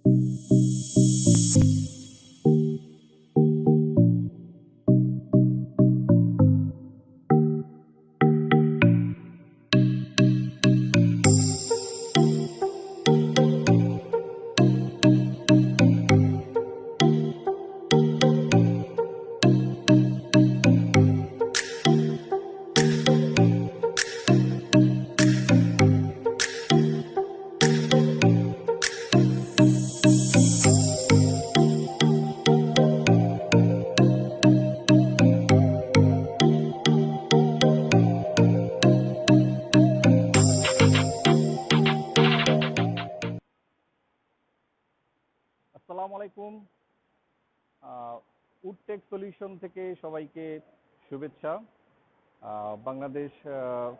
আসসালামু আলাইকুম। উডটেক সলিউশন থেকে সবাইকে শুভেচ্ছা। বাংলাদেশ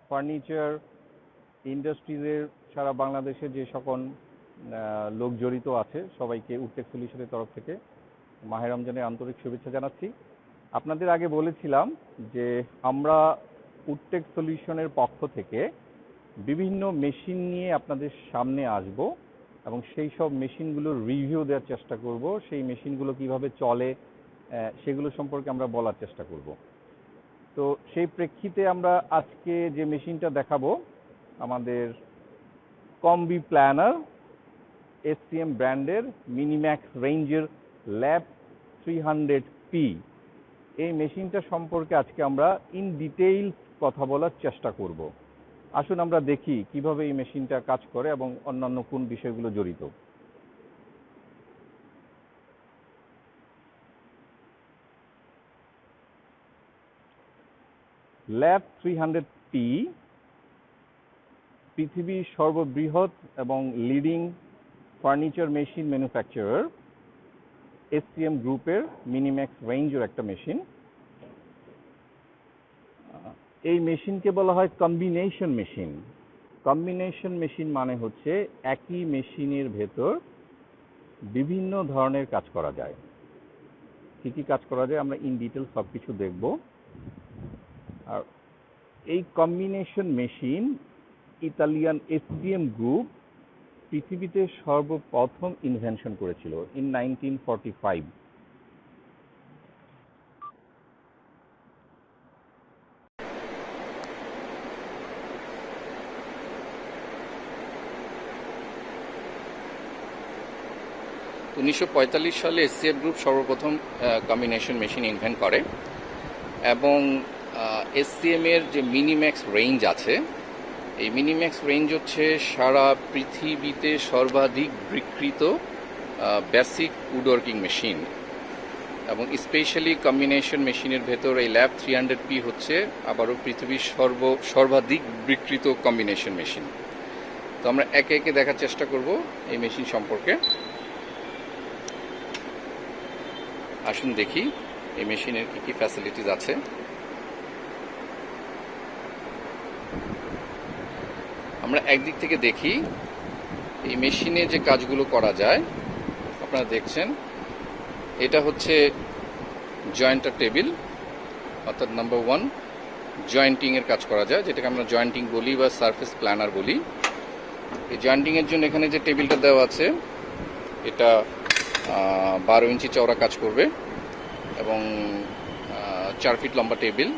ফার্নিচার ইন্ডাস্ট্রিজের সারা বাংলাদেশে যে সকল লোক জড়িত আছে সবাইকে উডটেক সলিউশনের তরফ থেকে মাহে রমজানের আন্তরিক শুভেচ্ছা জানাচ্ছি। আপনাদের আগে বলেছিলাম যে আমরা উডটেক সলিউশনের পক্ষ থেকে বিভিন্ন মেশিন নিয়ে আপনাদের সামনে আসব এবং সেই সব মেশিনগুলোর রিভিউ দেওয়ার চেষ্টা করব, সেই মেশিনগুলো কিভাবে চলে সেগুলো সম্পর্কে আমরা বলার চেষ্টা করব। তো সেই প্রেক্ষিতে আমরা আজকে যে মেশিনটা দেখাবো আমাদের কম্বি প্ল্যানার এসসিএম ব্র্যান্ডের মিনিম্যাক্স রেঞ্জের ল্যাব 300P। এই মেশিনটা সম্পর্কে আজকে আমরা ইন ডিটেইলস কথা বলার চেষ্টা করব। আসুন আমরা দেখি কিভাবে এই মেশিনটা কাজ করে এবং অন্যান্য কোন বিষয়গুলো জড়িত। ল্যাব 300P পৃথিবীর সর্ববৃহৎ এবং leading furniture machine manufacturer SCM গ্রুপের মিনিম্যাক্স রেঞ্জের একটা মেশিন। এই মেশিনকে বলা হয় কম্বিনেশন মেশিন। কম্বিনেশন মেশিন মানে হচ্ছে একই মেশিনের ভেতর বিভিন্ন ধরনের কাজ করা যায়। কী কী কাজ করা যায় আমরা ইন ডিটেল সব কিছু দেখব। আর এই combination machine Italian SCM group পৃথিবীতে সর্বপ্রথম ইনভেনশন করেছিল ইন 1945। সালে এসসিএফ গ্রুপ সর্বপ্রথম কম্বিনেশন মেশিন ইনভেন্ট করে এবং এসসিএম এর যে মিনিম্যাক্স রেঞ্জ আছে, এই মিনিম্যাক্স রেঞ্জ হচ্ছে সারা পৃথিবীতে সর্বাধিক বিক্রিত বেসিক উডওয়ার্কিং মেশিন এবং স্পেশালি কম্বিনেশন মেশিনের ভেতর এই ল্যাব 300P হচ্ছে আবারও পৃথিবীর সর্বাধিক বিক্রিত কম্বিনেশন মেশিন। তো আমরা একে একে দেখার চেষ্টা করব এই মেশিন সম্পর্কে। আসুন দেখি এই মেশিনের কি কি ফ্যাসিলিটিস আছে। আমরা একদিক থেকে দেখি এই মেশিনে যে কাজগুলো করা যায়। আপনারা দেখছেন এটা হচ্ছে জয়েন্টার টেবিল, অর্থাৎ নাম্বার 1 জয়েন্টিংয়ের কাজ করা যায়, যেটাকে আমরা জয়েন্টিং বলি বা সারফেস প্ল্যানার বলি। এই জয়েন্টিংয়ের জন্য এখানে যে টেবিলটা দেওয়া আছে এটা 12 ইঞ্চি চওড়া কাজ করবে এবং 4 ফিট লম্বা টেবিল।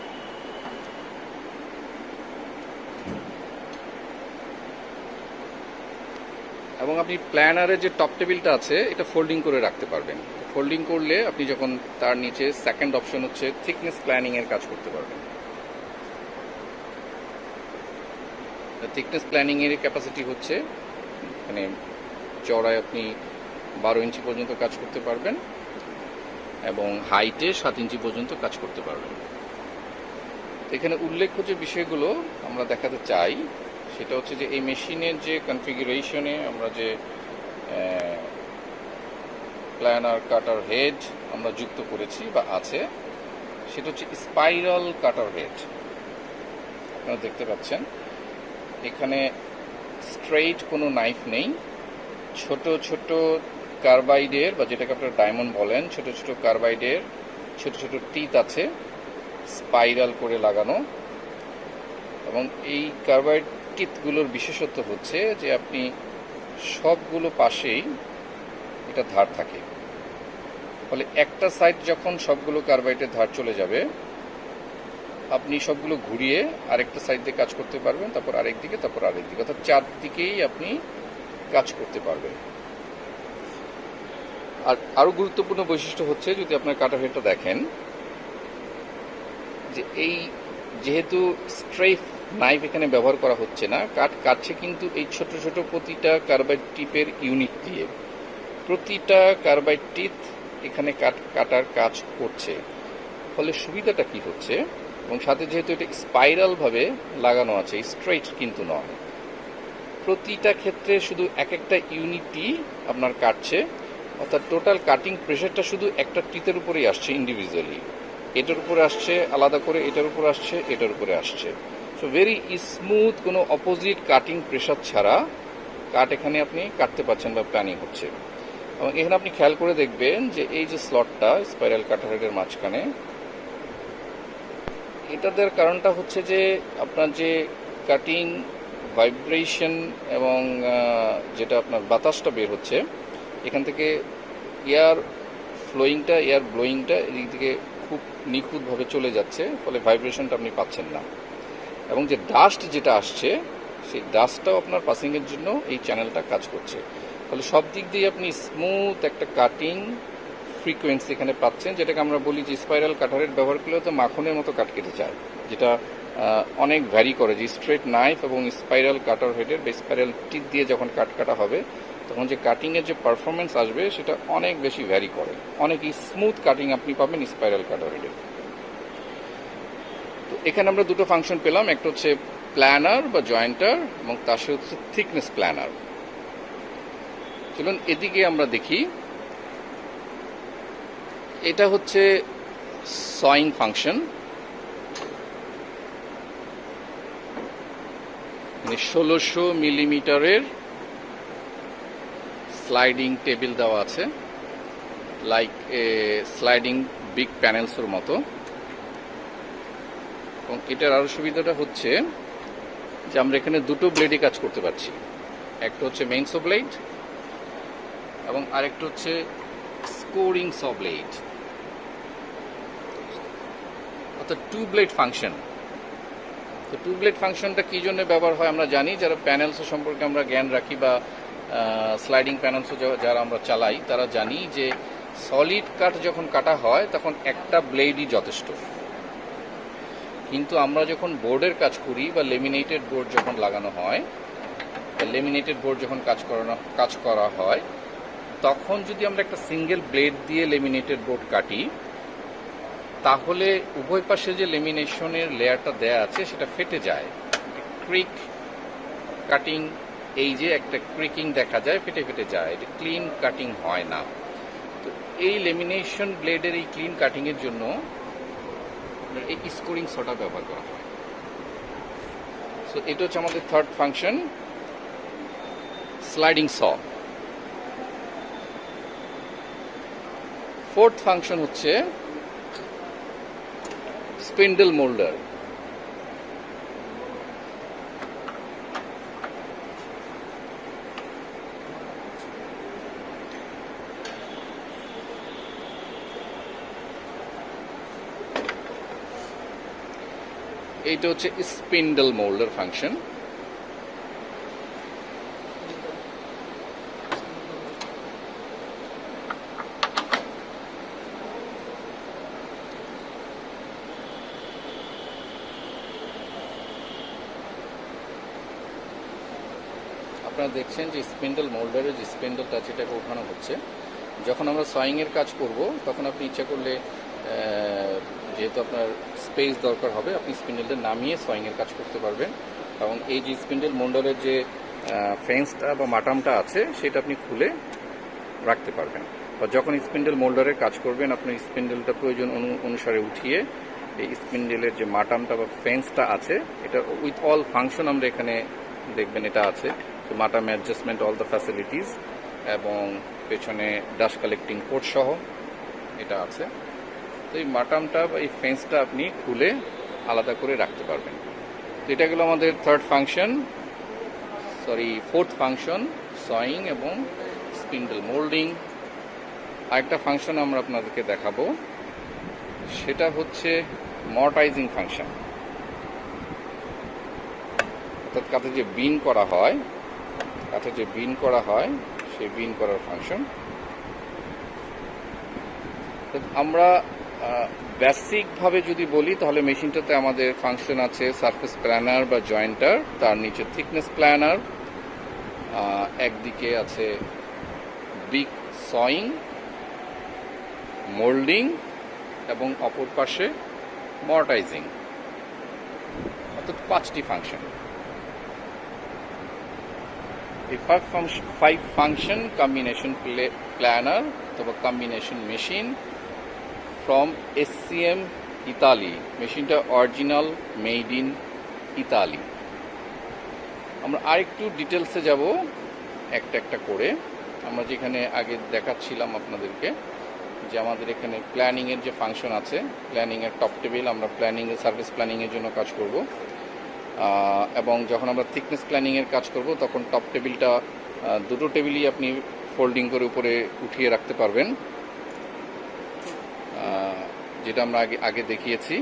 এবং আপনি প্ল্যানারের যে টপ টেবিলটা আছে এটা ফোল্ডিং করে রাখতে পারবেন। ফোল্ডিং করলে আপনি যখন তার নিচে সেকেন্ড অপশন হচ্ছে থিকনেস প্ল্যানিংয়ের কাজ করতে পারবেন। থিকনেস প্ল্যানিংয়ের ক্যাপাসিটি হচ্ছে মানে চওড়ায় আপনি 12 ইঞ্চি পর্যন্ত কাজ করতে পারবেন এবং হাইটে 7 ইঞ্চি পর্যন্ত কাজ করতে পারবেন। এখানে উল্লেখ্য যে বিষয়গুলো আমরা দেখাতে চাই সেটা হচ্ছে যে এই মেশিনের যে কনফিগারেশনে আমরা যে প্ল্যানার কাটার হেড আমরা যুক্ত করেছি বা আছে সেটা হচ্ছে স্পাইরাল কাটার হেড। আপনারা দেখতে পাচ্ছেন এখানে স্ট্রেইট কোনো নাইফ নেই, ছোট ছোট কার্বাইডের বা যেটাকে আপনারা ডায়মন্ড বলেন, ছোট ছোট কার্বাইডের ছোট ছোট টিথ আছে স্পাইরাল করে লাগানো। এবং এই কার্বাইড টিথগুলোর বিশেষত্ব হচ্ছে যে আপনি সবগুলো পাশেই এটা ধার থাকে। ফলে একটা সাইড যখন সবগুলো কার্বাইডের ধার চলে যাবে, আপনি সবগুলো ঘুরিয়ে আরেকটা সাইড দিয়ে কাজ করতে পারবেন, তারপর আরেক দিকে, তারপর আরেক দিকে, অর্থাৎ চারদিকেই আপনি কাজ করতে পারবেন। আর আরও গুরুত্বপূর্ণ বৈশিষ্ট্য হচ্ছে, যদি আপনার কাটার হেডটা দেখেন, যে এই যেহেতু স্ট্রেফ নাইফ এখানে ব্যবহার করা হচ্ছে না, কাটছে কিন্তু এই ছোট ছোট প্রতিটা কার্বাইড টিপের ইউনিট দিয়ে। প্রতিটা কার্বাইড টিপ এখানে কাটার কাজ করছে। ফলে সুবিধাটা কি হচ্ছে, এবং সাথে যেহেতু এটা স্পাইরালভাবে লাগানো আছে, স্ট্রেইট কিন্তু নয়, প্রতিটা ক্ষেত্রে শুধু এক একটা ইউনিটই আপনার কাটছে, অর্থাৎ টোটাল কাটিং প্রেশারটা শুধু একটা টিতের উপরেই আসছে ইন্ডিভিজুয়ালি। এটার উপরে আসছে আলাদা করে, এটার উপরে আসছে, এটার উপরে আসছে। সো ভেরি স্মুথ, কোনো অপোজিট কাটিং প্রেশার ছাড়া কাট এখানে আপনি কাটতে পারছেন বা প্ল্যানিং হচ্ছে। এবং এখানে আপনি খেয়াল করে দেখবেন যে এই যে স্লটটা স্পাইরাল কাটার হেডের মাঝখানে, এটা দেওয়ার কারণটা হচ্ছে যে আপনার যে কাটিং ভাইব্রেশন এবং যেটা আপনার বাতাসটা বের হচ্ছে এখান থেকে, এয়ার ফ্লোয়িংটা, এয়ার ব্লোয়িংটা এদিক থেকে খুব নিখুঁতভাবে চলে যাচ্ছে, ফলে ভাইব্রেশনটা আপনি পাচ্ছেন না। এবং যে ডাস্ট যেটা আসছে, সেই ডাস্টটাও আপনার পাসিংয়ের জন্য এই চ্যানেলটা কাজ করছে। ফলে সব দিক দিয়ে আপনি স্মুথ একটা কাটিং ফ্রিকোয়েন্সি এখানে পাচ্ছেন, যেটাকে আমরা বলি যে স্পাইরাল কাটারের ব্যবহার করলেও তো মাখনের মতো কাট কেটে যায়, যেটা অনেক ভ্যারি করে। যে স্ট্রেট নাইফ এবং স্পাইরাল কাটার হেডের বা স্পাইরাল টিপ দিয়ে যখন কাটা হবে, তখন যে কাটিংয়ের যে পারফরমেন্স আসবে সেটা অনেক বেশি ভ্যারি করে, অনেক স্মুথ কাটিং আপনি পাবেন স্পাইরাল কাটার হেডে। তো এখানে আমরা দুটো ফাংশন পেলাম, একটা হচ্ছে প্ল্যানার বা জয়েন্টার, এবং তার সাথে হচ্ছে থিকনেস প্ল্যানার। চলুন এদিকে আমরা দেখি। এটা হচ্ছে সয়িং ফাংশন। 1600 মিলিমিটারের স্লাইডিং টেবিল দেওয়া আছে, লাইক এ স্লাইডিং বিগ প্যানেলসের মতো। এবং এটার আরও সুবিধাটা হচ্ছে যে আমরা এখানে দুটো ব্লেডে কাজ করতে পারছি। একটা হচ্ছে মেইন সো ব্লেড এবং আরেকটা হচ্ছে স্কোরিং সো ব্লেড, অর্থাৎ টু ব্লেড ফাংশন। তো টু ব্লেড ফাংশনটা কী জন্য ব্যবহার হয় আমরা জানি, যারা প্যানেলস সম্পর্কে আমরা জ্ঞান রাখি বা স্লাইডিং প্যানেলস যারা আমরা চালাই, তারা জানি যে সলিড কাট যখন কাটা হয় তখন একটা ব্লেডই যথেষ্ট। কিন্তু আমরা যখন বোর্ডের কাজ করি বা লেমিনেটেড বোর্ড যখন লাগানো হয়, লেমিনেটেড বোর্ড যখন কাজ করা হয়, তখন যদি আমরা একটা সিঙ্গেল ব্লেড দিয়ে লেমিনেটেড বোর্ড কাটি, তাহলে উভয় পাশে যে লেমিনেশনের লেয়ারটা দেয়া আছে সেটা ফেটে যায়। ক্রিক কাটিং, এই যে একটা ক্রিকিং দেখা যায়, ফেটে ফেটে যায়, এটা ক্লিন কাটিং হয় না। তো এই লেমিনেশন ব্লেডের এই ক্লিন কাটিংয়ের জন্য এই স্কোরিং সটা ব্যবহার করা হয়। সো এটা হচ্ছে আমাদের থার্ড ফাংশন, স্লাইডিং স। ফোর্থ ফাংশন হচ্ছে স্পিন্ডল মোল্ডার। এইটা হচ্ছে স্পিন্ডল মোল্ডার ফাংশন। আপনারা দেখছেন যে স্পিন্ডল মোল্ডারের যে স্পিন্ডলটা যেটাকে ওঠানো হচ্ছে, যখন আমরা সয়িংয়ের কাজ করব তখন আপনি ইচ্ছা করলে, যেহেতু আপনার স্পেস দরকার হবে, আপনি স্পিন্ডলটা নামিয়ে সয়িংয়ের কাজ করতে পারবেন। এবং এই যে স্পিন্ডল মোল্ডারের যে ফেন্সটা বা মাটামটা আছে সেটা আপনি খুলে রাখতে পারবেন। বা যখন স্পিন্ডল মোল্ডারের কাজ করবেন, আপনার স্পিন্ডলটা প্রয়োজন অনুসারে উঠিয়ে এই স্পিন্ডলের যে মাটামটা বা ফেন্সটা আছে, এটা উইথ অল ফাংশন আমরা এখানে দেখবেন এটা আছে। তো মাটাম অ্যাডজাস্টমেন্ট, অল দ্য ফ্যাসিলিটিস, এবং পেছনে ডাস্ট কালেক্টিং পোর্ট সহ এটা আছে। তো এই মাটামটা বা এই ফেন্সটা আপনি খুলে আলাদা করে রাখতে পারবেন। তো এটা গেল আমাদের ফোর্থ ফাংশন, সয়িং এবং স্পিন্ডল মোল্ডিং আরেকটা ফাংশন আমরা আপনাদেরকে দেখাবো, সেটা হচ্ছে মর্টাইজিং ফাংশন। অর্থাৎ কাঠে যে বিন করা হয়, সেই বিন করার ফাংশন। আমরা বেসিকভাবে যদি বলি তাহলে মেশিনটাতে আমাদের ফাংশন আছে সারফেস প্ল্যানার বা জয়েন্টার, তার নিচে থিকনেস প্ল্যানার, একদিকে আছে বিগ সয়িং, মোল্ডিং এবং অপর পাশে মর্টাইজিং, অর্থাৎ 5টি ফাংশন। এই 5 ফাংশন কম্বিনেশন প্ল্যানার অথবা combination machine from SCM Italy. মেশিনটা অরিজিনাল, মেড ইন ইতালি। আমরা আরেকটু ডিটেলসে যাব একটা একটা করে। আমরা যেখানে আগে দেখাচ্ছিলাম আপনাদেরকে যে আমাদের এখানে প্ল্যানিংয়ের যে ফাংশন আছে, প্ল্যানিংয়ের টপ টেবিল, আমরা প্ল্যানিংয়ের সার্ভিস প্ল্যানিংয়ের জন্য কাজ করব, এবং যখন আমরা থিকনেস প্ল্যানিংয়ের কাজ করব তখন টপ টেবিলটা দুটো টেবিলই আপনি ফোল্ডিং করে উপরে উঠিয়ে রাখতে পারবেন, যেটা আমরা আগে দেখিয়েছি।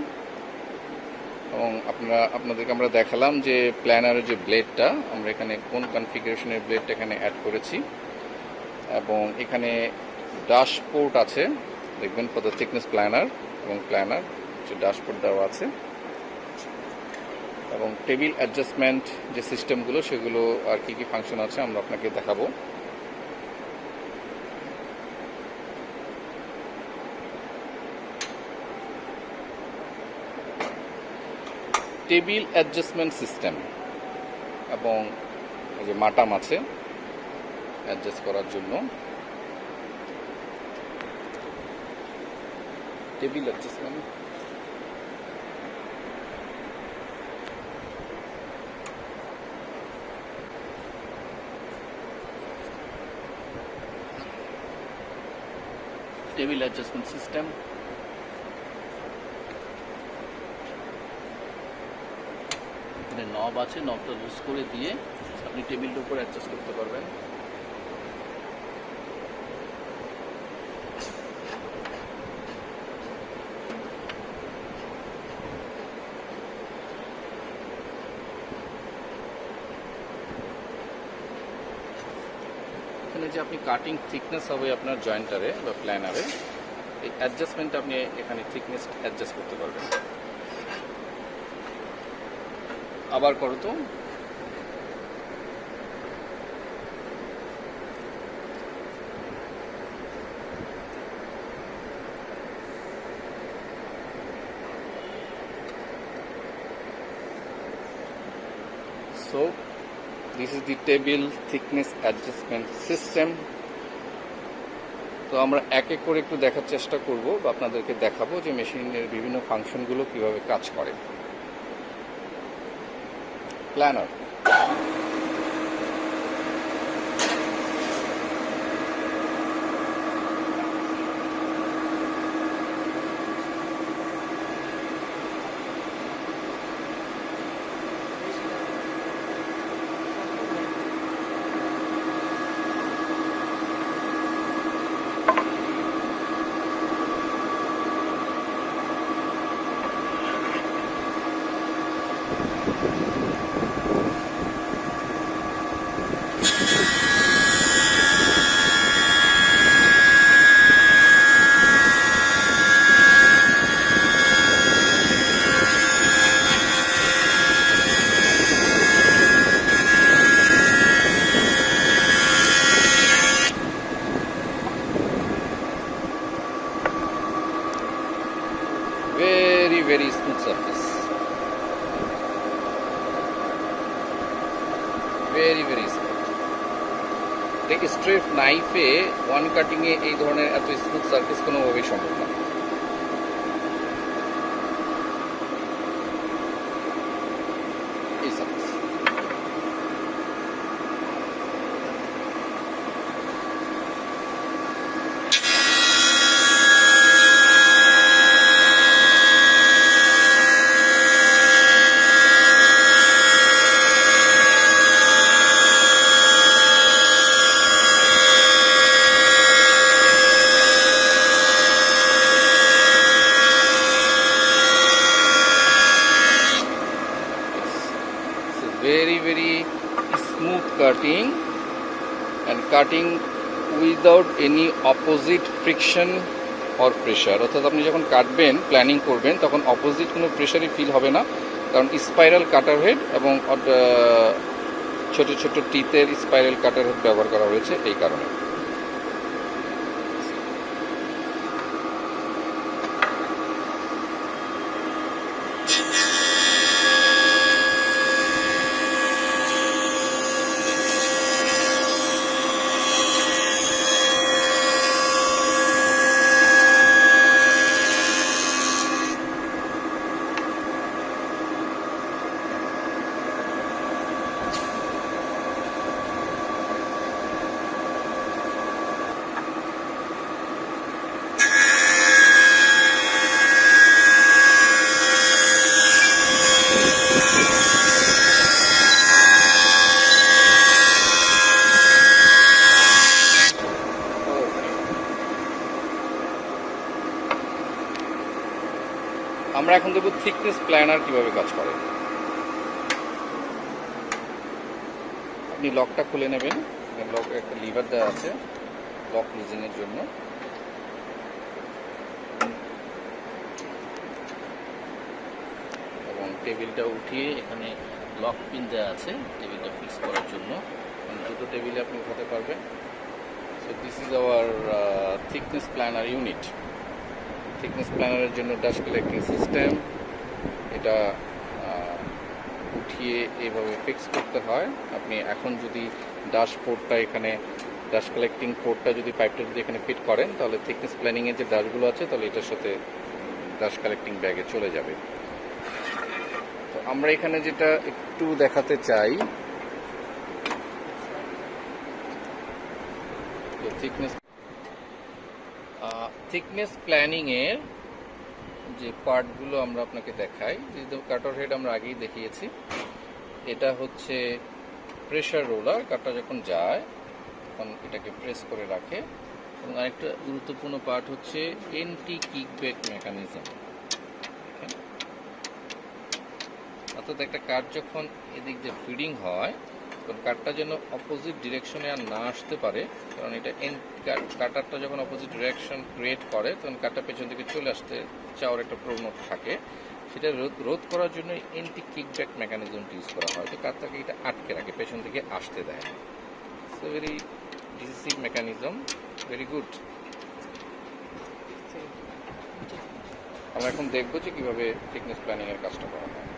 এবং আপনাদেরকে আমরা দেখালাম যে প্ল্যানারের যে ব্লেডটা, আমরা এখানে কোন কনফিগারেশনের ব্লেডটা এখানে অ্যাড করেছি, এবং এখানে ড্যাশবোর্ড আছে দেখবেন ফর দ্য থিকনেস প্ল্যানার, এবং প্ল্যানার যে ড্যাশবোর্ড দেওয়া আছে, এবং টেবিল অ্যাডজাস্টমেন্ট যে সিস্টেমগুলো সেগুলো আর কি কি ফাংশন আছে আমরা আপনাকে দেখাবো। টেবিল অ্যাডজাস্টমেন্ট সিস্টেম এবং এই যে মাটাম আছে অ্যাডজাস্ট করার জন্য। Table adjustment, table adjustment system, এখানে নব আছে, নবটা লুজ করে দিয়ে আপনি টেবিলটার উপর অ্যাডজাস্ট করতে পারবেন। এখানে যে আপনি কাটিং থিকনেস হবে আপনার জয়েন্টারে বা প্ল্যানারে, এই অ্যাডজাস্টমেন্ট আপনি এখানে থিকনেস অ্যাডজাস্ট করতে পারবেন। আবার করো তো। So this is the table thickness adjustment system. তো আমরা এক এক করে একটু দেখার চেষ্টা করব বা আপনাদেরকে দেখাবো যে মেশিনের বিভিন্ন ফাংশনগুলো কিভাবে কাজ করে। Planer, very smooth surface, very smooth। দেখি স্ট্রেট নাইফে ওয়ান কাটিং এ এই ধরনের এত স্মুথ সারফেস কোনোভাবেই সম্ভব না। এই surface cutting and cutting without any opposite friction or pressure. অর্থাৎ আপনি যখন কাটবেন, প্ল্যানিং করবেন, তখন অপোজিট কোনো প্রেশারই ফিল হবে না, কারণ স্পাইরাল কাটার হেড এবং ছোট ছোট টিতের স্পাইরাল কাটার হেড ব্যবহার করা হয়েছে এই কারণে। আমরা এখন দেখব থিকনেস প্ল্যানার কিভাবে কাজ করে। আপনি লকটা খুলে নেবেন, লক একটা লিভার দেওয়া আছে লক লুজিং এর জন্য। এবং টেবিলটা উঠিয়ে এখানে লক পিন দেওয়া আছে টেবিলটা ফিক্স করার জন্য, দুটো টেবিলে আপনি উঠাতে পারবেন। So this is our thickness planer unit. Thickness প্ল্যানারের জন্য ডাস্ট কালেক্টিং সিস্টেম, এটা উঠিয়ে এইভাবে ফিক্স করতে হয়। আপনি এখন যদি ডাস্ট পোর্টটা এখানে, ডাস্ট কালেক্টিং পোর্টটা যদি পাইপটা যদি এখানে ফিট করেন, তাহলে থিকনেস প্ল্যানিংয়ের যে ডাস্টগুলো আছে তাহলে এটার সাথে ডাস্ট কালেক্টিং ব্যাগে চলে যাবে। তো আমরা এখানে যেটা একটু দেখাতে চাই, থিকনেস প্ল্যানিংয়ের যে পার্টগুলো আমরা আপনাকে দেখাই, যেহেতু কাটার হেড আমরা আগেই দেখিয়েছি, এটা হচ্ছে প্রেসার রোলার। কাটটা যখন যায় তখন এটাকে প্রেস করে রাখে। এবং আরেকটা গুরুত্বপূর্ণ পার্ট হচ্ছে এন্টি কিকব্যাক মেকানিজম। অর্থাৎ একটা কাট যখন এদিক দিয়ে ফিডিং হয়, তখন কাটটা যেন অপোজিট ডিরেকশনে আর না আসতে পারে, কারণ এটা কাটারটা যখন অপোজিট ডিরেকশন ক্রিয়েট করে তখন কাটটা পেছন দিকে চলে আসতে চাওয়ার একটা প্রবণতা থাকে। সেটা রোধ করার জন্য এন্টি কিকব্যাক মেকানিজমটি ইউজ করা হয়। তো কাটটাকে এটা আটকে রাখে, পেছন দিকে আসতে দেয় না। So very decisive mechanism, very good. আমরা এখন দেখবো যে কিভাবে থিকনেস প্ল্যানিং এর কাজটা করা হয়।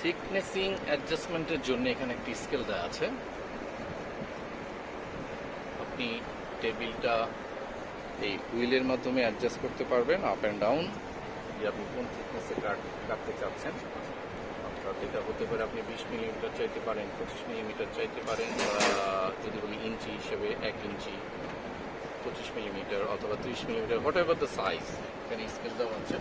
থিকনেসিং অ্যাডজাস্টমেন্টের জন্য এখানে একটি স্কেল দেওয়া আছে। আপনি টেবিলটা এই হুইলের মাধ্যমে অ্যাডজাস্ট করতে পারবেন আপ অ্যান্ড ডাউন, যে আপনি কোন থিকনেসে কাটতে চাচ্ছেন। অর্থাৎ এটা হতে পারে আপনি 20 মিলিমিটার চাইতে পারেন, 25 মিলিমিটার চাইতে পারেন, যদি বলি ইঞ্চি হিসেবে 1 ইঞ্চি, 25 মিলিমিটার অথবা 30 millimetre, what ever the size. এখানে স্কেল দেওয়া আছে।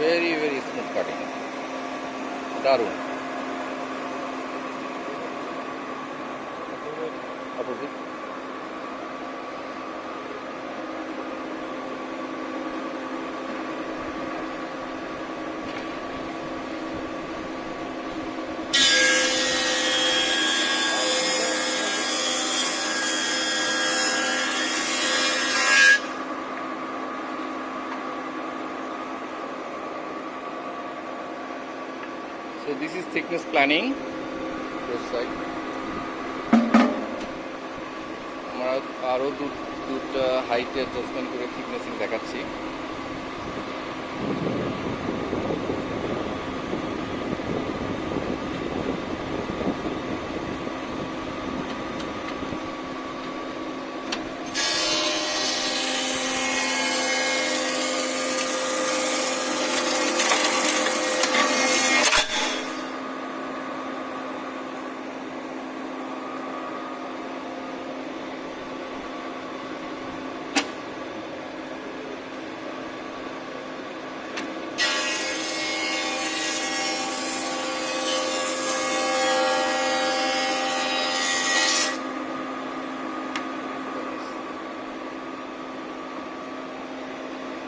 very smooth cutting. দারুণ। Opposite. So this is thickness planning. This side. আমরা আরো দুটো হাইট অ্যাডজাস্টমেন্ট করে থিকনেসিং দেখাচ্ছি।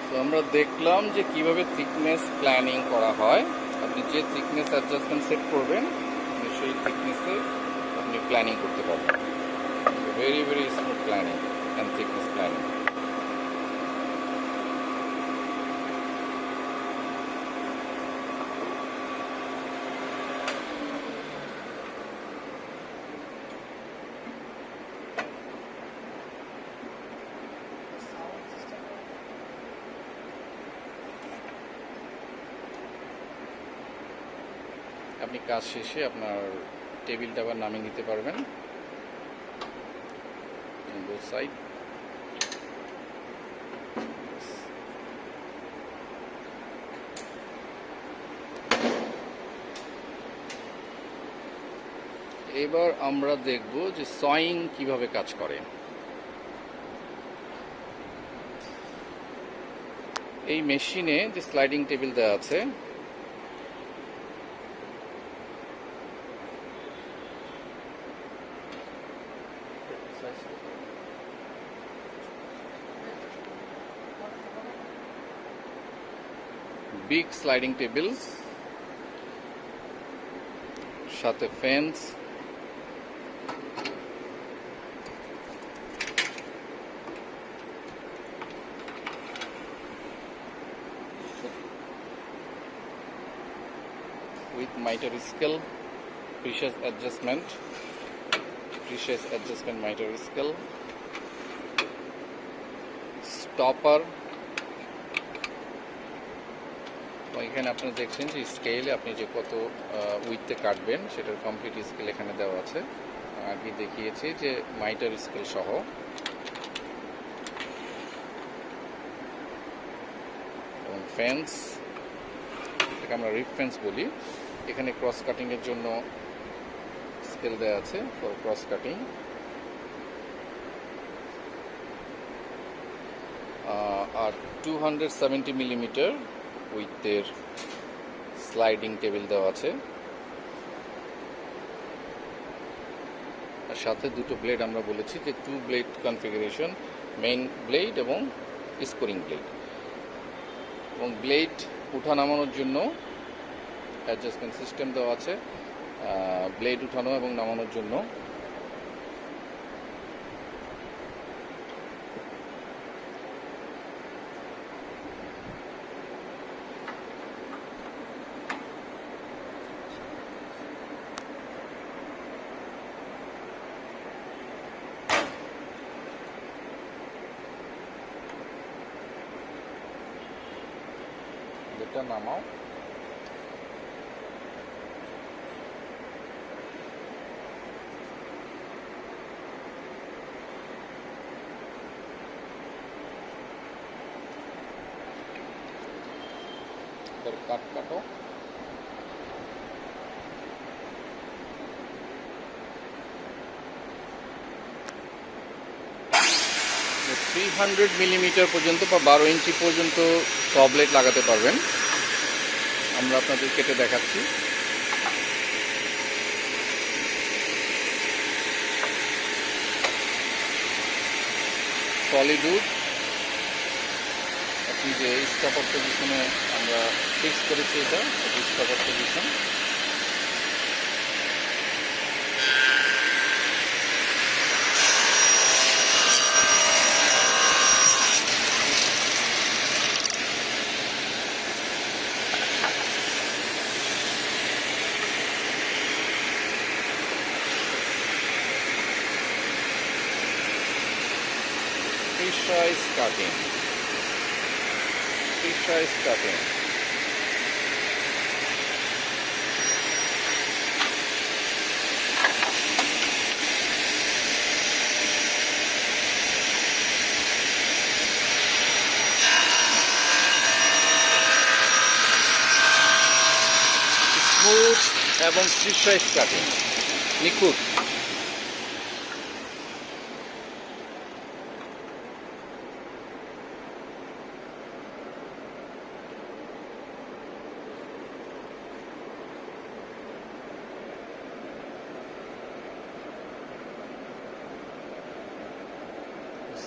তো আমরা দেখলাম যে কিভাবে থিকনেস প্ল্যানিং করা হয়। আপনি যে থিকনেস অ্যাডজাস্টমেন্ট সেট করবেন সেই থিকনেসে আপনি প্ল্যানিং করতে পারবেন। Very very smooth planning and thickness planning. আপনি কাজ শেষে আপনার টেবিলটা আবার নামিয়ে নিতে পারবেন। Both side. এবার আমরা দেখব যে সয়িং কিভাবে কাজ করে। এই মেশিনে যে স্লাইডিং টেবিল দেওয়া আছে, big sliding tables, সাথে fence, with miter scale, precious adjustment miter scale, stopper। এখানে আপনি দেখছেন যে স্কেলে আপনি যে কত উইথে কাটবেন সেটার কমপ্লিট স্কেল এখানে দেওয়া আছে। আগে দেখিয়েছি যে মাইটার স্কেল সহ। এবং ফেন্স, এটাকে আমরা রিপ ফেন্স বলি। এখানে ক্রস কাটিং এর জন্য স্কেল দেওয়া আছে ফর ক্রস কাটিং। আর 270 মিলিমিটার উইথের স্লাইডিং টেবিল দেওয়া আছে। আর সাথে দুটো ব্লেড আমরা বলেছি যে 2 ব্লেড কনফিগারেশন, মেইন ব্লেড এবং স্কোরিং ব্লেড। এবং ব্লেড উঠা নামানোর জন্য অ্যাডজাস্টমেন্ট সিস্টেম দেওয়া আছে, ব্লেড উঠানো এবং নামানোর জন্য। এটা নামাও। 300 মিলিমিটার পর্যন্ত বা 12 ইঞ্চি পর্যন্ত সব ব্লেড লাগাতে পারবেন। আমরা আপনাদের কেটে দেখাচ্ছি। সলিড উড, আপনি যে স্টপার পজিশনে আমরা ফিক্স করেছি, এটা stopper position. Precise cutting. Precise cutting. Smooth এবং প্রিসাইজ কাটিং, নিখুঁত।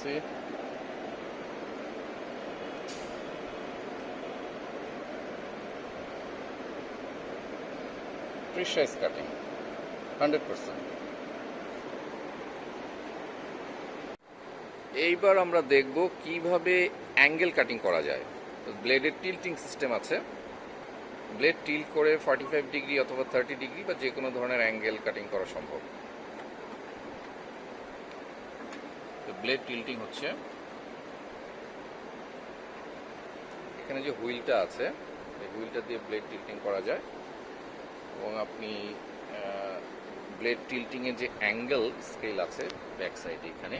See? Precise cutting, 100%. এইবার আমরা দেখব কিভাবে অ্যাঙ্গেল কাটিং করা যায়। ব্লেডের টিল্টিং সিস্টেম আছে, ব্লেড টিল্ট করে 45 ডিগ্রি অথবা 30 ডিগ্রি বা যে কোনো ধরনের অ্যাঙ্গেল কাটিং করা সম্ভব। ব্লেড টিল্টিং হচ্ছে, এখানে যে হুইলটা আছে এই হুইলটা দিয়ে ব্লেড টিল্টিং করা যায় এবং আপনি ব্লেড টিল্টিং এর যে অ্যাঙ্গেল স্কেল আছে ব্যাক সাইডে, এখানে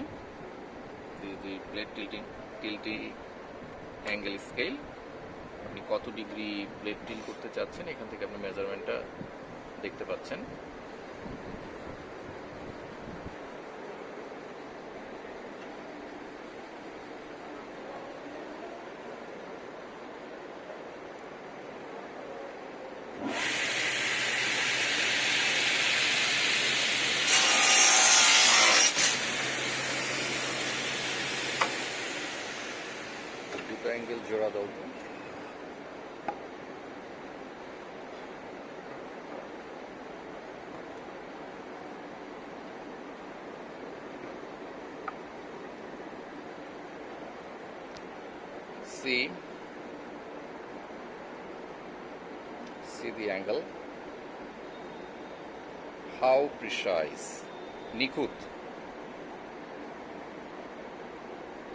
ব্লেড টিল্টিং অ্যাঙ্গেল স্কেল, আপনি কত ডিগ্রি ব্লেড টিল করতে চাচ্ছেন এখান থেকে আপনি মেজারমেন্টটা দেখতে পাচ্ছেন। দুটো অ্যাঙ্গেল জোড়া দাও। See the angle, how precise, নিখুঁত,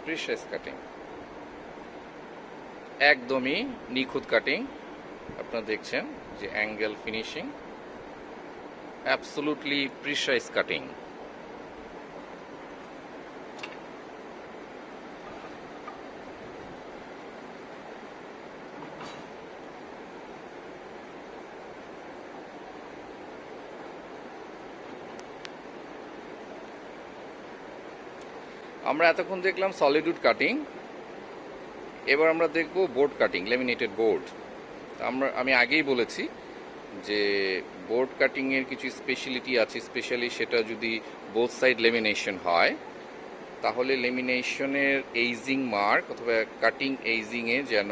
precise cutting, একদমই নিখুঁত কাটিং। আপনারা দেখছেন যে angle finishing, absolutely precise cutting. আমরা এতক্ষণ দেখলাম সলিড উড কাটিং, এবার আমরা দেখব বোর্ড কাটিং, ল্যামিনেটেড বোর্ড। আমি আগেই বলেছি যে বোর্ড কাটিংয়ের কিছু স্পেশালিটি আছে, স্পেশালি সেটা যদি বোথ সাইড লেমিনেশন হয় তাহলে লেমিনেশনের এইজিং মার্ক অথবা কাটিং এইজিংয়ে যেন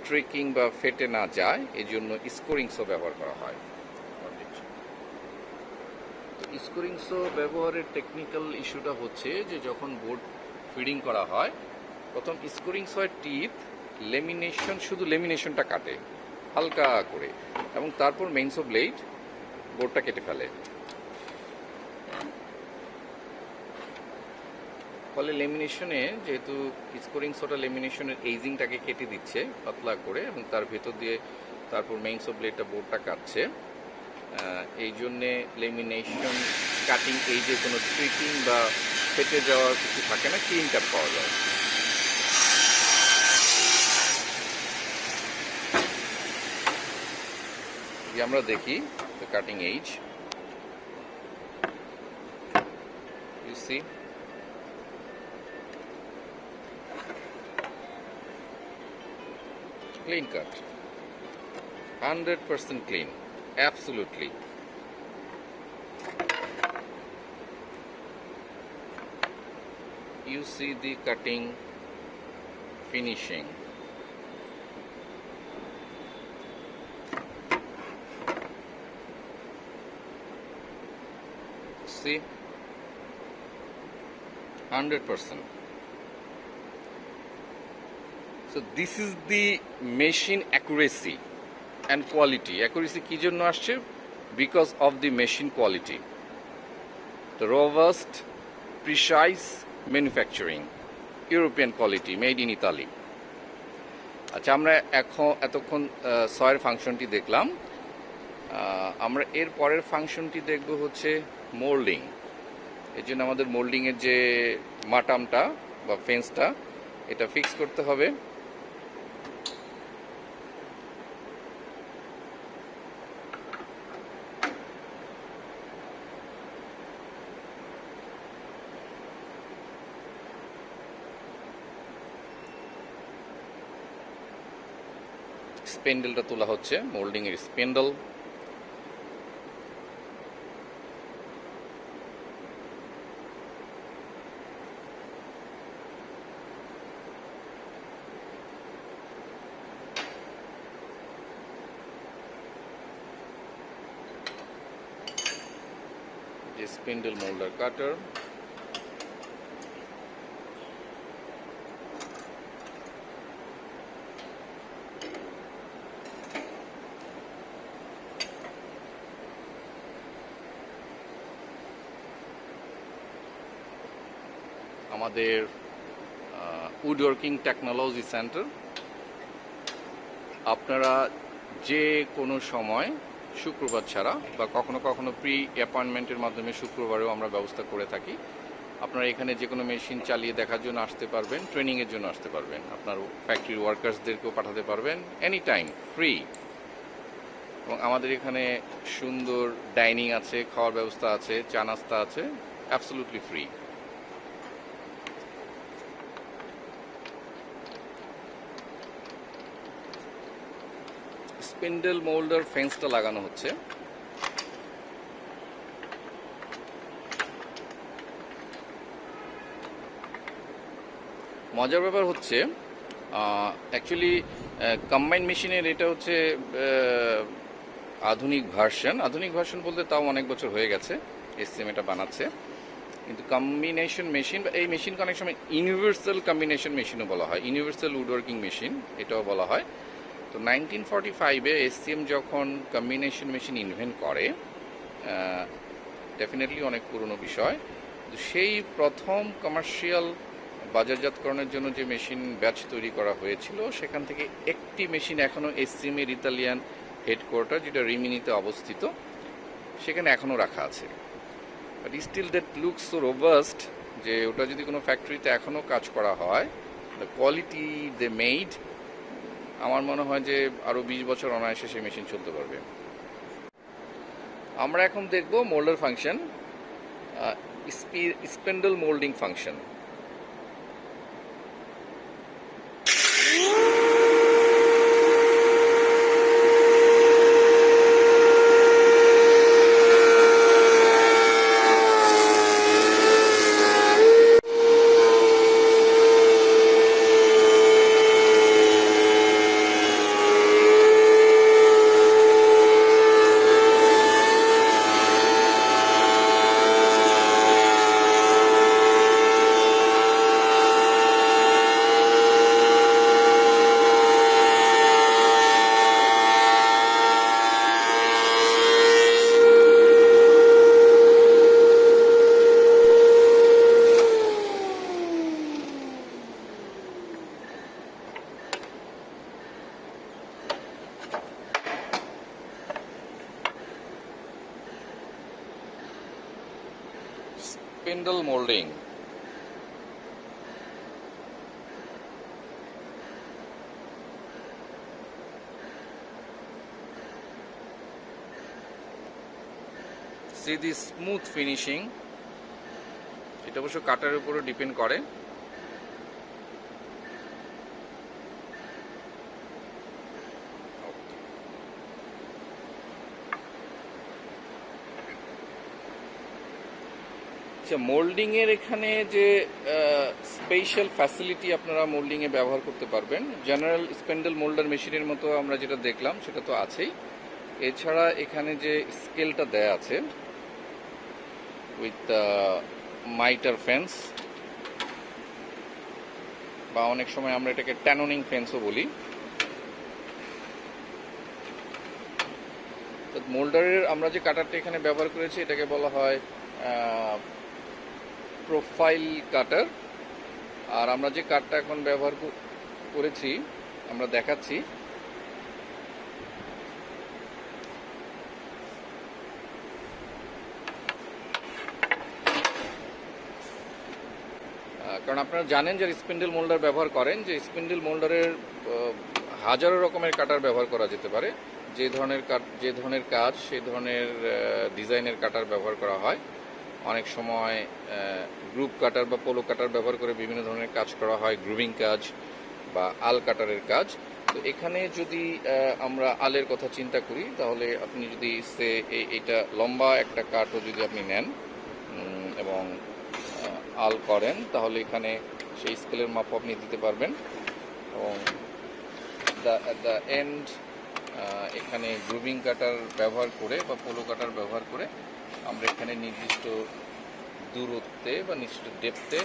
ট্রেকিং বা ফেটে না যায় এজন্য স্কোরিংসও ব্যবহার করা হয়। স্কোরিংসও ব্যবহারের টেকনিক্যাল ইস্যুটা হচ্ছে যে যখন বোর্ড ফিডিং করা হয় প্রথম স্কোরিংস হয় টিথ, লেমিনেশন শুধু লেমিনেশনটা কাটে হালকা করে এবং তারপর মেইনসো ব্লেড বোর্ডটা কেটে ফেলে। ফলে লেমিনেশনে যেহেতু স্কোরিংসটা লেমিনেশনের এইজিংটাকে কেটে দিচ্ছে পাতলা করে এবং তার ভেতর দিয়ে তারপর মেইনসো ব্লেডটা বোর্ডটা কাটছে, এই জন্যে লেমিনেশন কাটিং এই যে কোনো ট্রিকিং বা ফেটে যাওয়ার কিছু থাকে না, ক্লিন কাট পাওয়া যায়। আমরা দেখি cutting edge, you see clean cut, 100% clean, absolutely. you see the cutting finishing. See, 100%. So this is the machine accuracy and quality. Accuracy কি জন্য আসছে? Because of the machine quality. The robust, precise manufacturing, European quality, made in Italy. আচ্ছা, আমরা এতক্ষণ সয়ের ফাংশনটি দেখলাম। আমরা এর পরের ফাংশনটি দেখব হচ্ছে মোল্ডিং। এর জন্য আমাদের মোল্ডিংয়ের যে মাটামটা বা ফেন্সটা, এটা ফিক্স করতে হবে। স্পেন্ডেলটা তোলা হচ্ছে, মোল্ডিং এর স্পেন্ডেল। যে স্পেন্ডেল মোল্ডার কাটার, আমাদের উডওয়ার্কিং টেকনোলজি সেন্টার। আপনারা যে কোনো সময় শুক্রবার ছাড়া বা কখনো কখনো প্রি অ্যাপয়েন্টমেন্টের মাধ্যমে শুক্রবারেও আমরা ব্যবস্থা করে থাকি। আপনারা এখানে যে কোনো মেশিন চালিয়ে দেখার জন্য আসতে পারবেন, ট্রেনিংয়ের জন্য আসতে পারবেন, আপনার ফ্যাক্টরির ওয়ার্কার্সদেরকেও পাঠাতে পারবেন, এনি টাইম ফ্রি। এবং আমাদের এখানে সুন্দর ডাইনিং আছে, খাওয়ার ব্যবস্থা আছে, চা নাস্তা আছে, অ্যাবসলিউটলি ফ্রি। স্পেন্ডেল মোল্ডার ফেন্সটা লাগানো হচ্ছে। মজার ব্যাপার হচ্ছে অ্যাকচুয়ালি কম্বাইন মেশিনের এটা হচ্ছে আধুনিক ভার্সন বলতে তাও অনেক বছর হয়ে গেছে এসসিএম এটা বানাচ্ছে। কিন্তু কম্বিনেশন মেশিন বা এই মেশিনকে অনেক সময় ইউনিভার্সাল কম্বিনেশন মেশিনও বলা হয়, ইউনিভার্সাল উডওয়ার্কিং মেশিন এটাও বলা হয়। তো 1945-এ এসসিএম যখন কম্বিনেশন মেশিন ইনভেন্ট করে, ডেফিনেটলি অনেক পুরনো বিষয়, সেই প্রথম কমার্শিয়াল বাজারজাতকরণের জন্য যে মেশিন ব্যাচ তৈরি করা হয়েছিল, সেখান থেকে একটি মেশিন এখনও এসসিএম এর ইতালিয়ান হেডকোয়ার্টার, যেটা রিমিনিতে অবস্থিত, সেখানে এখনও রাখা আছে। But still that looks so robust, যে ওটা যদি কোনো ফ্যাক্টরিতে এখনও কাজ করা হয়, দ্য কোয়ালিটি দে মেড, আমার মনে হয় যে আরও 20 বছর অনায়াসে সেই মেশিন চলতে পারবে। আমরা এখন দেখব moulder function, spindle moulding function. Spindle moulding. See the smooth finishing, এটা অবশ্য কাটার উপরে ডিপেন্ড করে। আচ্ছা, মোল্ডিংয়ের এখানে যে স্পেশাল ফ্যাসিলিটি আপনারা মোল্ডিংয়ে ব্যবহার করতে পারবেন, জেনারেল স্পেন্ডেল মোল্ডার মেশিনের মতো আমরা যেটা দেখলাম সেটা তো আছেই। এছাড়া এখানে যে স্কেলটা দেয়া আছে উইথ মাইটার ফেন্স, বা অনেক সময় আমরা এটাকে ট্যানোনিং ফেন্সও বলি। তো মোল্ডারের আমরা যে কাটারটা এখানে ব্যবহার করেছি এটাকে বলা হয় প্রোফাইল কাটার। আর আমরা যে কাটটা এখন ব্যবহার করেছি আমরা দেখাচ্ছি, কারণ আপনারা জানেন যে স্পিন্ডেল মোল্ডার ব্যবহার করেন, যে স্পিন্ডেল মোল্ডারের হাজারো রকমের কাটার ব্যবহার করা যেতে পারে। যে ধরনের কাজ সেই ধরনের ডিজাইনের কাটার ব্যবহার করা হয়। অনেক সময় গ্রুপ কাটার বা পোলো কাটার ব্যবহার করে বিভিন্ন ধরনের কাজ করা হয়, গ্রুভিং কাজ বা আল কাটারের কাজ। তো এখানে যদি আমরা আলের কথা চিন্তা করি, তাহলে আপনি যদি এইটা লম্বা একটা কাঠও যদি আপনি নেন এবং আল করেন, তাহলে এখানে সেই স্কেলের মাপও আপনি দিতে পারবেন। এবং দ্য এন্ড এখানে গ্রুভিং কাটার ব্যবহার করে বা পোলো কাটার ব্যবহার করে আমরা এখানে নির্দিষ্ট দূরত্বে বা নির্দিষ্ট ডেপথে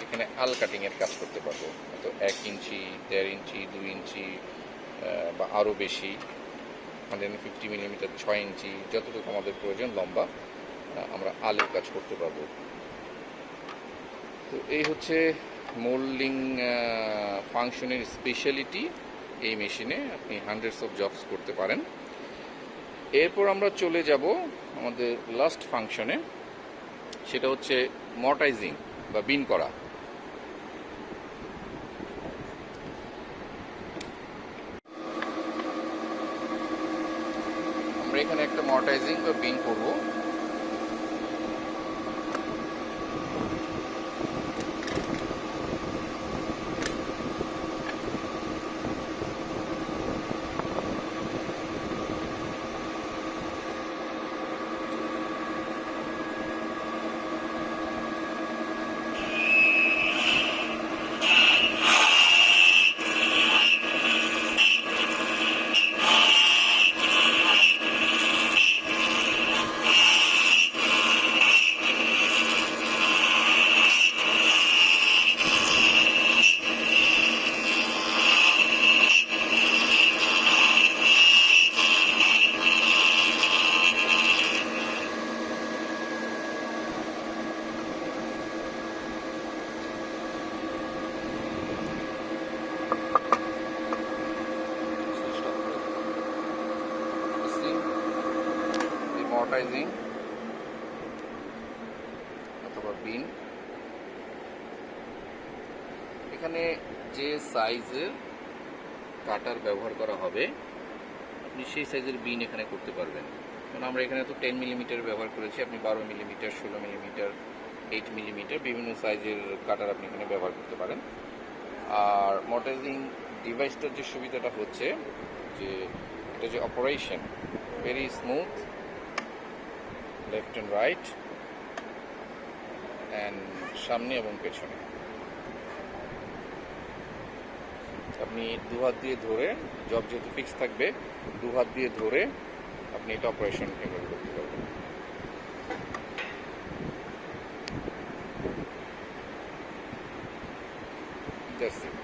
এখানে আল কাটিংয়ের কাজ করতে পারবো। তো 1 ইঞ্চি, 1.5 ইঞ্চি, 2 ইঞ্চি বা আরও বেশি, 150 মিলিমিটার, 6 ইঞ্চি, যতটুকু আমাদের প্রয়োজন লম্বা আমরা আলের কাজ করতে পারবো। তো এই হচ্ছে মোল্ডিং ফাংশনের স্পেশালিটি। এই মেশিনে আপনি হান্ড্রেডস অফ জবস করতে পারেন। এরপর আমরা চলে যাব আমাদের লাস্ট ফাংশনে, সেটা হচ্ছে মর্টাইজিং বা বিন করা। আমরা এখানে একটা মর্টাইজিং বা বিন করব। মর্টাইজিং অথবা বিন, এখানে যে সাইজের কাটার ব্যবহার করা হবে আপনি সেই সাইজের বিন এখানে করতে পারবেন। কারণ আমরা এখানে তো 10 মিলিমিটার ব্যবহার করেছি, আপনি 12 মিলিমিটার, 16 মিলিমিটার, 8 মিলিমিটার বিভিন্ন সাইজের কাটার আপনি এখানে ব্যবহার করতে পারেন। আর মর্টাইজিং ডিভাইসটার যে সুবিধাটা হচ্ছে যে এটা যে operation very smooth, left and right and সামনে এবং পেছনে। আপনি দু হাত দিয়ে ধরে, জব যেহেতু ফিক্স থাকবে, দু হাত দিয়ে ধরে আপনি এটা অপারেশন এভাবে করতে পারবেন। That's it.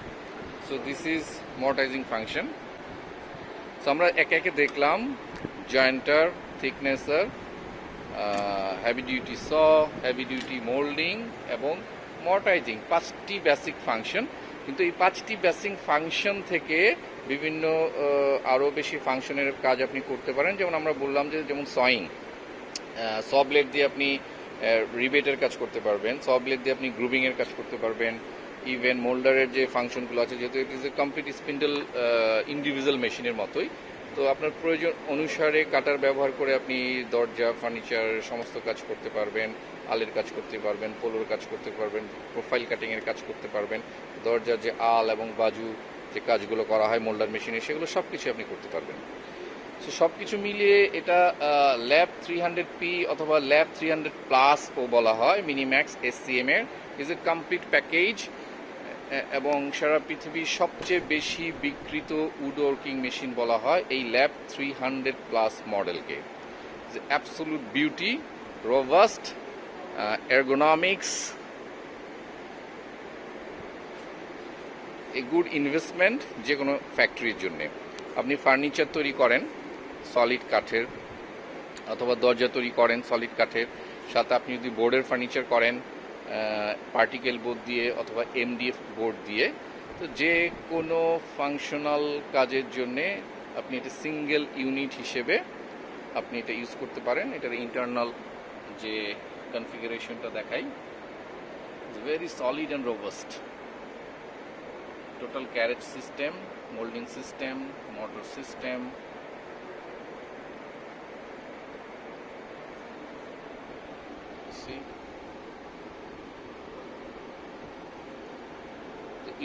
So this is mortising function. So আমরা একে একে দেখলাম জয়েন্টার, থিকনেসার, হেভি ডিউটি স, হেভি ডিউটি মোল্ডিং এবং মর্টাইজিং, 5টি বেসিক ফাংশন। কিন্তু এই 5টি বেসিক ফাংশন থেকে বিভিন্ন আরও বেশি ফাংশনের কাজ আপনি করতে পারেন। যেমন আমরা বললাম যে যেমন সয়িং, স ব্লেড দিয়ে আপনি রিবেটের কাজ করতে পারবেন, স ব্লেড দিয়ে আপনি গ্রুভিংয়ের কাজ করতে পারবেন। ইভেন মোল্ডারের যে ফাংশনগুলো আছে, যেহেতু it is a complete spindle individual মেশিনের মতোই, তো আপনার প্রয়োজন অনুসারে কাটার ব্যবহার করে আপনি দরজা, ফার্নিচার সমস্ত কাজ করতে পারবেন, আলের কাজ করতে পারবেন, পোলোর কাজ করতে পারবেন, প্রোফাইল কাটিংয়ের কাজ করতে পারবেন, দরজার যে আল এবং বাজু যে কাজগুলো করা হয় মোল্ডার মেশিনে সেগুলো সব কিছু আপনি করতে পারবেন। তো সব কিছু মিলিয়ে এটা ল্যাব 300P অথবা ল্যাব 300+ ও বলা হয় মিনিম্যাক্স SCM এর ইজ এ কমপ্লিট প্যাকেজ, এবং সারা পৃথিবীর সবচেয়ে বেশি বিক্রিত উড ওয়ার্কিং মেশিন বলা হয় এই ল্যাব 300+ মডেলকে। Absolute beauty, robust, ergonomics, a good investment যে কোনো ফ্যাক্টরির জন্য। আপনি ফার্নিচার তৈরি করেন সলিড কাঠের, অথবা দরজা তৈরি করেন সলিড কাঠের, সাথে আপনি যদি বোর্ডের ফার্নিচার করেন পার্টিকেল বোর্ড দিয়ে অথবা MDF বোর্ড দিয়ে, তো যে কোনো ফাংশনাল কাজের জন্যে আপনি এটা সিঙ্গেল ইউনিট হিসেবে আপনি এটা ইউজ করতে পারেন। এটার ইন্টারনাল যে কনফিগারেশনটা দেখাই, very solid and robust. Total carriage system, moulding system, motor system,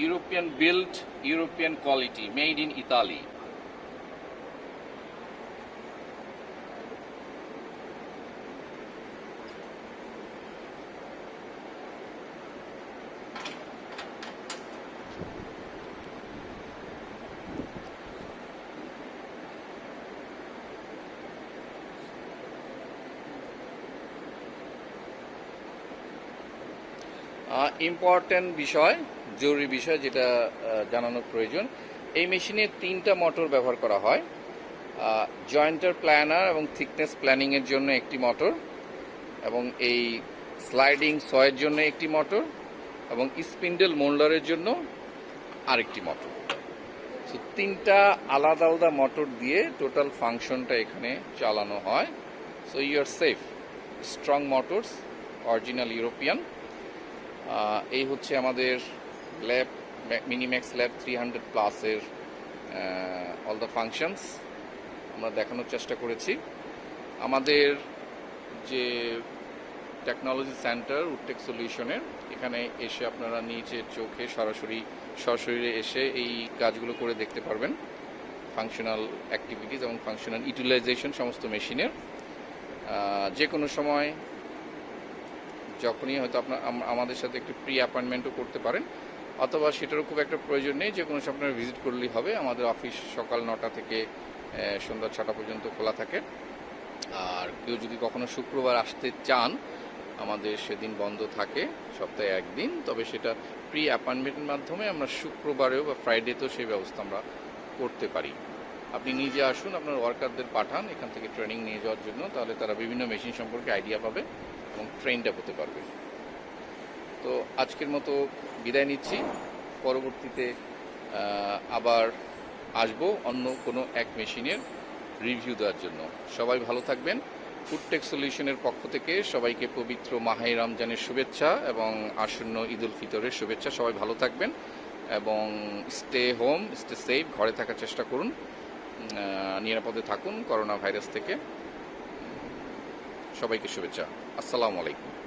European built, European quality, made in Italy. Important বিষয়, জরুরি বিষয় যেটা জানানোর প্রয়োজন, এই মেশিনে 3টা মোটর ব্যবহার করা হয়। জয়েন্টার প্ল্যানার এবং থিকনেস প্ল্যানিংয়ের জন্য একটি মোটর, এবং এই স্লাইডিং সয়ের জন্য একটি মোটর, এবং স্পিন্ডেল মোল্ডারের জন্য আরেকটি মোটর। সো 3টা আলাদা আলাদা মোটর দিয়ে টোটাল ফাংশনটা এখানে চালানো হয়। So you are safe. Strong motors, original European. এই হচ্ছে আমাদের ল্যাব মিনিম্যাক্স ল্যাব 300+ এর অল দ্য ফাংশনস আমরা দেখানোর চেষ্টা করেছি। আমাদের যে টেকনোলজি সেন্টার উডটেক সলিউশনের, এখানে এসে আপনারা নিজের চোখে সরাসরি এসে এই কাজগুলো করে দেখতে পারবেন, ফাংশনাল অ্যাক্টিভিটিস এবং ফাংশনাল ইউটিলাইজেশন সমস্ত মেশিনের। যে কোনো সময় যখনই হয়তো আপনার আমাদের সাথে একটু প্রি অ্যাপয়েন্টমেন্টও করতে পারেন, অথবা সেটারও খুব একটা প্রয়োজন নেই, যে কোনো সময় আপনারা ভিজিট করলেই হবে। আমাদের অফিস সকাল 9টা থেকে সন্ধ্যা 6টা পর্যন্ত খোলা থাকে। আর কেউ যদি কখনো শুক্রবার আসতে চান, আমাদের সেদিন বন্ধ থাকে সপ্তাহে একদিন, তবে সেটা প্রি অ্যাপয়েন্টমেন্টের মাধ্যমে আমরা শুক্রবারেও বা ফ্রাইডেতেও সেই ব্যবস্থা আমরা করতে পারি। আপনি নিজে আসুন, আপনার ওয়ার্কারদের পাঠান এখান থেকে ট্রেনিং নিয়ে যাওয়ার জন্য, তাহলে তারা বিভিন্ন মেশিন সম্পর্কে আইডিয়া পাবে এবং ট্রেনটা হতে পারবে। তো আজকের মতো বিদায় নিচ্ছি, পরবর্তীতে আবার আসবো অন্য কোনো এক মেশিনের রিভিউ দেওয়ার জন্য। সবাই ভালো থাকবেন। ফুডটেক সলিউশনের পক্ষ থেকে সবাইকে পবিত্র মাহে রমজানের শুভেচ্ছা এবং আসন্ন ঈদ উল ফিতরের শুভেচ্ছা। সবাই ভালো থাকবেন এবং স্টে হোম, স্টে সেফ, ঘরে থাকার চেষ্টা করুন, নিরাপদে থাকুন করোনা ভাইরাস থেকে। সবাইকে শুভেচ্ছা। আসসালামু আলাইকুম।